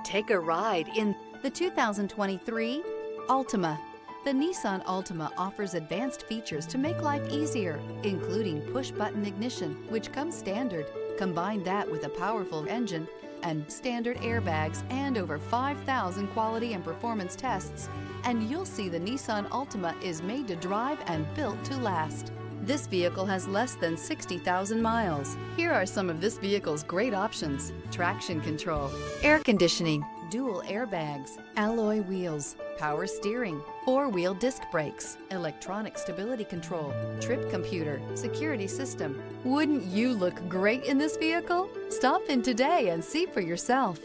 Take a ride in the 2023 Altima. The Nissan Altima offers advanced features to make life easier, including push-button ignition, which comes standard. Combine that with a powerful engine and standard airbags and over 5,000 quality and performance tests, and you'll see the Nissan Altima is made to drive and built to last. This vehicle has less than 60,000 miles. Here are some of this vehicle's great options: traction control, air conditioning, dual airbags, alloy wheels, power steering, four-wheel disc brakes, electronic stability control, trip computer, security system. Wouldn't you look great in this vehicle? Stop in today and see for yourself.